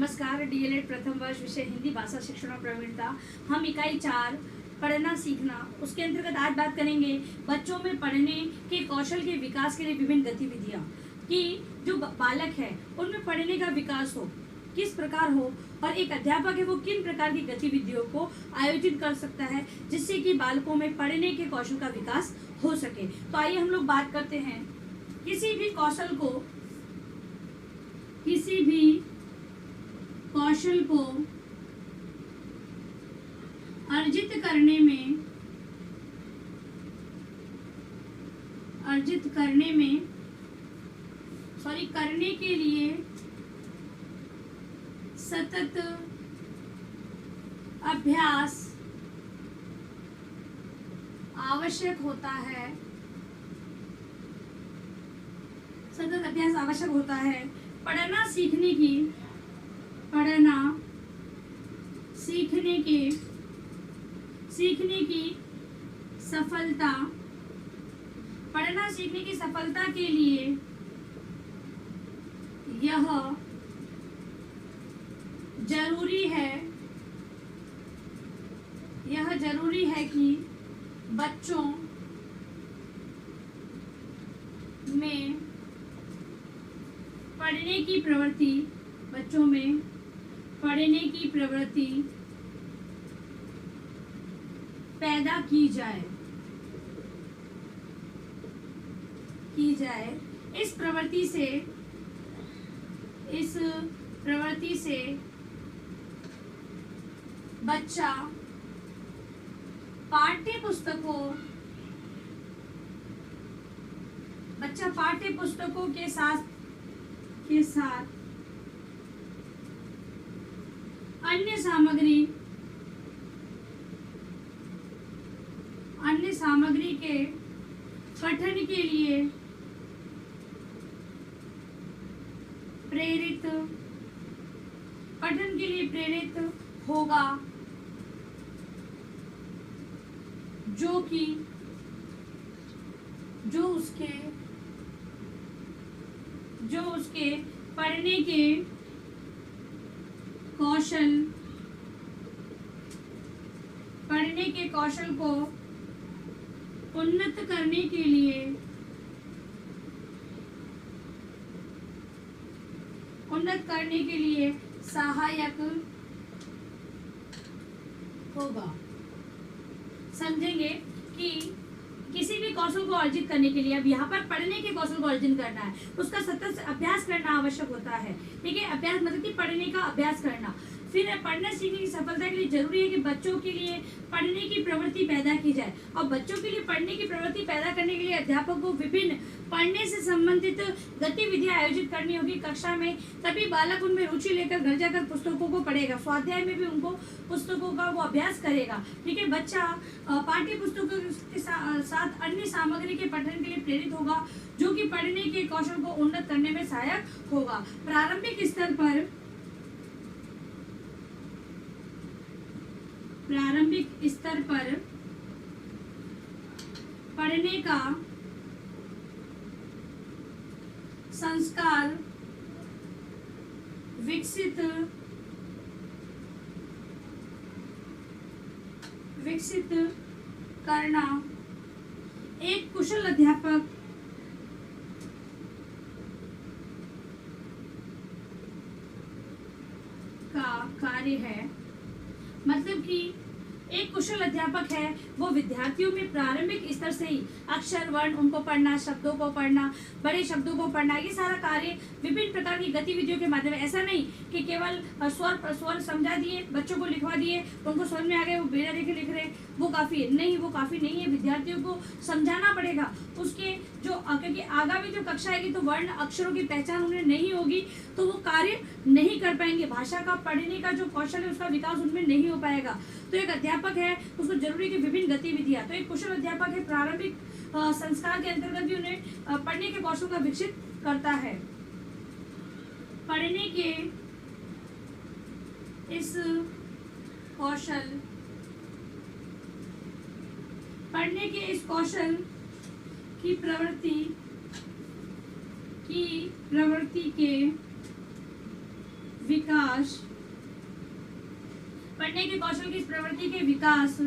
नमस्कार। डीएलएड प्रथम वर्ष विषय हिंदी भाषा शिक्षण और प्रवीणता। हम इकाई 4 पढ़ना सीखना उसके अंतर्गत आज बात करेंगे बच्चों में पढ़ने के कौशल के विकास के लिए विभिन्न गतिविधियां कि जो बालक है उनमें पढ़ने का विकास हो किस प्रकार हो और एक अध्यापक है वो किन प्रकार की गतिविधियों को आयोजित कर सकता है जिससे कि बालकों में पढ़ने के कौशल का विकास हो सके। तो आइए हम लोग बात करते हैं किसी भी कौशल को अर्जित करने के लिए सतत अभ्यास आवश्यक होता है। पढ़ना सीखने की सफलता के लिए यह जरूरी है कि बच्चों में पढ़ने की प्रवृत्ति पैदा की जाए। इस प्रवृत्ति से बच्चा पाठ्य पुस्तकों के साथ अन्य सामग्री के पठन के लिए प्रेरित होगा जो उसके पढ़ने के कौशल को उन्नत करने के लिए सहायक होगा। समझेंगे कि किसी भी कौशल को अर्जित करने के लिए अब यहाँ पर पढ़ने के कौशल को अर्जित करना है, उसका सतत अभ्यास करना आवश्यक होता है। ठीक है, अभ्यास मतलब कि पढ़ने का अभ्यास करना। फिर पढ़ने सीखने की सफलता के लिए जरूरी है कि बच्चों के लिए पढ़ने की प्रवृत्ति पैदा की जाए और बच्चों के लिए पढ़ने की प्रवृत्ति पैदा करने के लिए अध्यापक को विभिन्न पढ़ने से संबंधित गतिविधियां आयोजित करनी होगी कक्षा में। तभी बालक उनमें रुचि लेकर घर जाकर पुस्तकों को पढ़ेगा, स्वाध्याय में भी उनको पुस्तकों का वो अभ्यास करेगा। ठीक है, बच्चा पाठ्य पुस्तकों के साथ अन्य सामग्री के पठन के लिए प्रेरित होगा जो कि पढ़ने के कौशल को उन्नत करने में सहायक होगा। प्रारंभिक स्तर पर पढ़ने का संस्कार विकसित करना एक कुशल अध्यापक का कार्य है। मतलब कि एक कुशल अध्यापक है वो विद्यार्थियों में प्रारंभिक स्तर से ही अक्षर वर्ण उनको पढ़ना, शब्दों को पढ़ना, बड़े शब्दों को पढ़ना, ये सारा कार्य विभिन्न प्रकार की गतिविधियों के माध्यम। ऐसा नहीं कि केवल स्वर समझा दिए, बच्चों को लिखवा दिए, उनको समझ में आ गए, वो बिना देखे लिख रहे, वो काफी नहीं है। विद्यार्थियों को समझाना पड़ेगा उसके क्योंकि आगामी जो कक्षा आएगी तो वर्ण अक्षरों की पहचान उन्हें नहीं होगी तो वो कार्य नहीं कर पाएंगे। भाषा का पढ़ने का जो कौशल है उसका विकास उनमें नहीं हो पाएगा। तो एक अध्यापक है उसको जरूरी है कि विभिन्न गतिविधियां, तो एक कुशल अध्यापक है प्रारंभिक संस्कार के अंतर्गत भी उन्हें पढ़ने के कौशल का विकसित करता है। पढ़ने के इस कौशल की प्रवृत्ति के विकास, पढ़ने के कौशल की इस प्रवृत्ति के विकास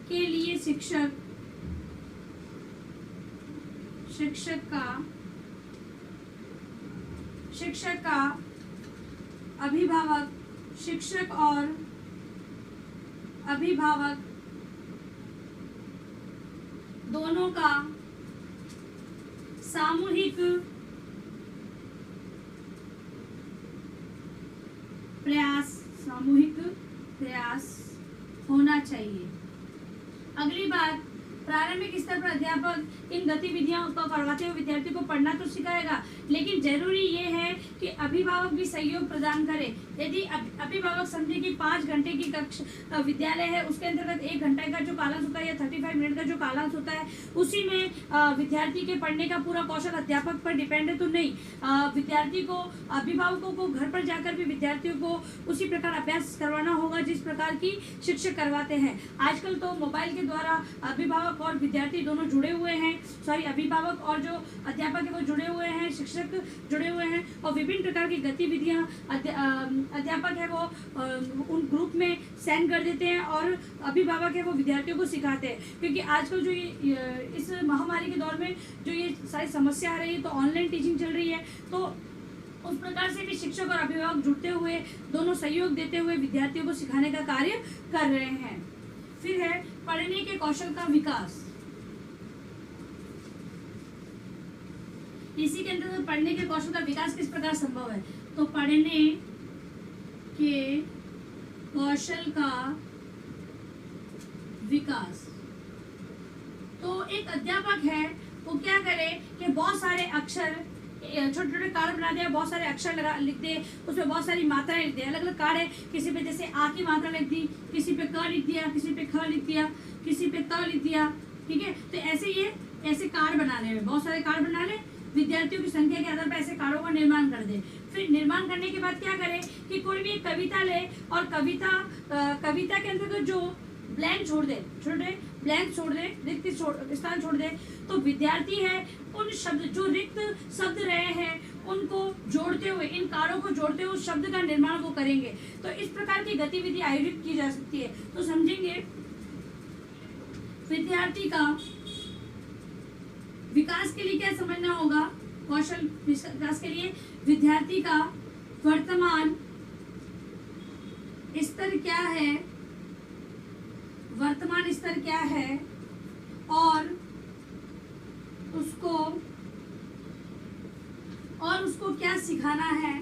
के लिए शिक्षक का अभिभावक, शिक्षक और अभिभावक दोनों का सामूहिक प्रयास होना चाहिए। अगली बात, प्रारंभिक स्तर पर अध्यापक इन गतिविधियों को करवाते हुए विद्यार्थियों को पढ़ना तो सिखाएगा, लेकिन जरूरी ये है कि अभिभावक भी सहयोग प्रदान करे। यदि अभिभावक समझे कि 5 घंटे की कक्षा विद्यालय है, उसके अंतर्गत 1 घंटे का जो कालांश होता है या 35 मिनट का जो कालांश होता है, उसी में विद्यार्थी के पढ़ने का पूरा कौशल अध्यापक पर डिपेंड है तो नहीं, विद्यार्थी को, अभिभावकों को घर पर जाकर भी विद्यार्थियों को उसी प्रकार अभ्यास करवाना होगा जिस प्रकार की शिक्षक करवाते हैं। आजकल तो मोबाइल के द्वारा अभिभावक और विद्यार्थी दोनों जुड़े हुए हैं, अभिभावक और जो अध्यापक है वो जुड़े हुए हैं, शिक्षक जुड़े हुए हैं, और विभिन्न प्रकार की गतिविधियां अध्यापक है वो उन ग्रुप में सेंड कर देते हैं और अभिभावक है वो विद्यार्थियों को सिखाते हैं। क्योंकि आजकल जो ये इस महामारी के दौर में जो ये सारी समस्या आ रही है, तो ऑनलाइन टीचिंग चल रही है, तो उस प्रकार से भी शिक्षक और अभिभावक जुड़ते हुए दोनों सहयोग देते हुए विद्यार्थियों को सिखाने का कार्य कर रहे हैं। फिर है पढ़ने के कौशल का विकास। इसी के अंदर पढ़ने के कौशल का विकास किस प्रकार संभव है, तो पढ़ने के कौशल का विकास, तो एक अध्यापक है वो क्या करे कि बहुत सारे अक्षर, छोटे छोटे कार्ड बना दिया, बहुत सारे अक्षर लिख दे, उसमें बहुत सारी मात्राएं लिख दे। अलग अलग कार्ड है, किसी पे जैसे आ की मात्रा लिख दी, किसी पे क लिख दिया, किसी पे ख लिख दिया, किसी पे त लिख दिया, ठीक है। तो ऐसे कार्ड बनाने में बहुत सारे कार्ड बना ले, विद्यार्थियों की संख्या के आधार पर ऐसे कार्डों का निर्माण कर दे। फिर निर्माण करने के बाद क्या करे कि कोई भी एक कविता ले और कविता के अंदर जो ब्लैंक छोड़ दे, रिक्त स्थान छोड़ दे, तो विद्यार्थी है उन शब्द जो रिक्त शब्द रहे हैं उनको जोड़ते हुए, इन कार्डों को जोड़ते हुए उस शब्द का निर्माण वो करेंगे। तो इस प्रकार की गतिविधि आयोजित की जा सकती है। तो समझेंगे विद्यार्थी का विकास के लिए क्या समझना होगा, कौशल विकास के लिए विद्यार्थी का वर्तमान स्तर क्या है और उसको क्या सिखाना है,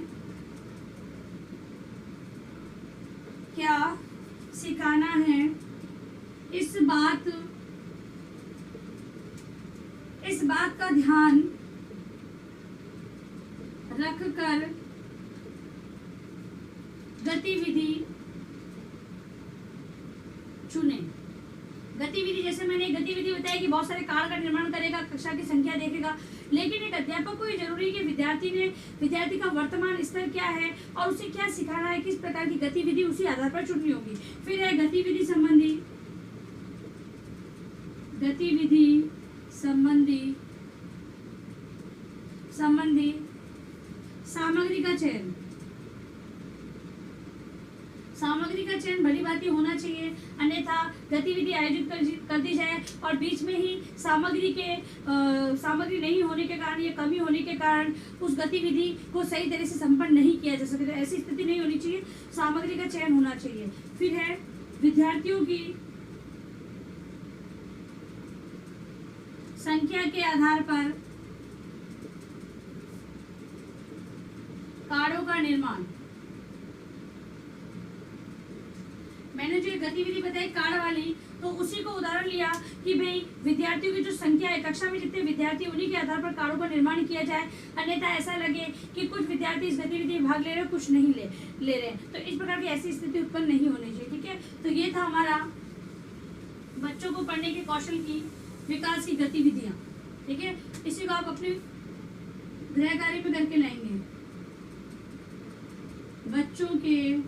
इस बात का ध्यान रखकर गतिविधि चुने। गतिविधि, जैसे मैंने गतिविधि बताई कि बहुत सारे कार्य का निर्माण करेगा, कक्षा की संख्या देखेगा, लेकिन एक अध्यापक को ये जरूरी है कि विद्यार्थी का वर्तमान स्तर क्या है और उसे क्या सिखाना है, किस प्रकार की गतिविधि उसी आधार पर चुननी होगी। फिर है गतिविधि संबंधी सामग्री का चयन भली भांति होना चाहिए, अन्यथा गतिविधि आयोजित कर दी जाए और बीच में ही सामग्री नहीं होने के कारण या कमी होने के कारण उस गतिविधि को सही तरह से संपन्न नहीं किया जा सके, तो ऐसी स्थिति नहीं होनी चाहिए, सामग्री का चयन होना चाहिए। फिर है विद्यार्थियों की संख्या के आधार पर कार्डों का निर्माण। मैंने जो गतिविधि बताई कार्ड वाली, तो उसी को उदाहरण लिया कि भाई विद्यार्थियों की जो संख्या है, कक्षा में जितने विद्यार्थी उन्हीं के आधार पर कार्डों का निर्माण किया जाए, अन्यथा ऐसा लगे कि कुछ विद्यार्थी इस गतिविधि में भाग ले रहे, कुछ नहीं ले रहे, तो इस प्रकार की ऐसी स्थिति उत्पन्न नहीं होनी चाहिए। ठीक है, तो ये था हमारा बच्चों को पढ़ने के कौशल की विकास की गतिविधियां। ठीक है, इसी को आप अपने गृह कार्य में करके लाएंगे। बच्चों में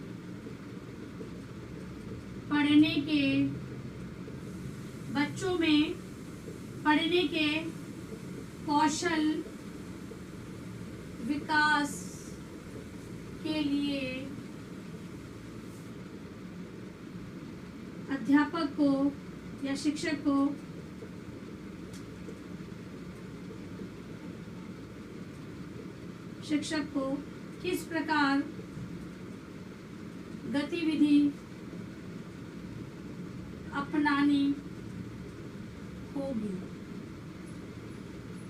पढ़ने के कौशल विकास के के लिए अध्यापक को या शिक्षक को किस प्रकार गतिविधि अपनानी होगी।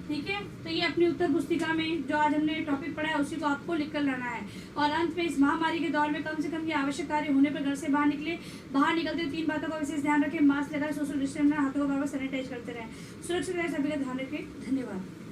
ठीक है, तो ये अपनी उत्तर पुस्तिका में जो आज हमने टॉपिक पढ़ा है उसी को आपको लिख कर लाना है। और अंत में इस महामारी के दौर में कम से कम ये आवश्यक कार्य होने पर घर से बाहर निकले। बाहर निकलते हुए 3 बातों का विशेष ध्यान रखें। मास्क लगाएं, सोशल डिस्टेंस बनाएं, हाथों को बार बार सैनिटाइज करते रहें, सुरक्षित रहें, सभी का ध्यान रखें। धन्यवाद।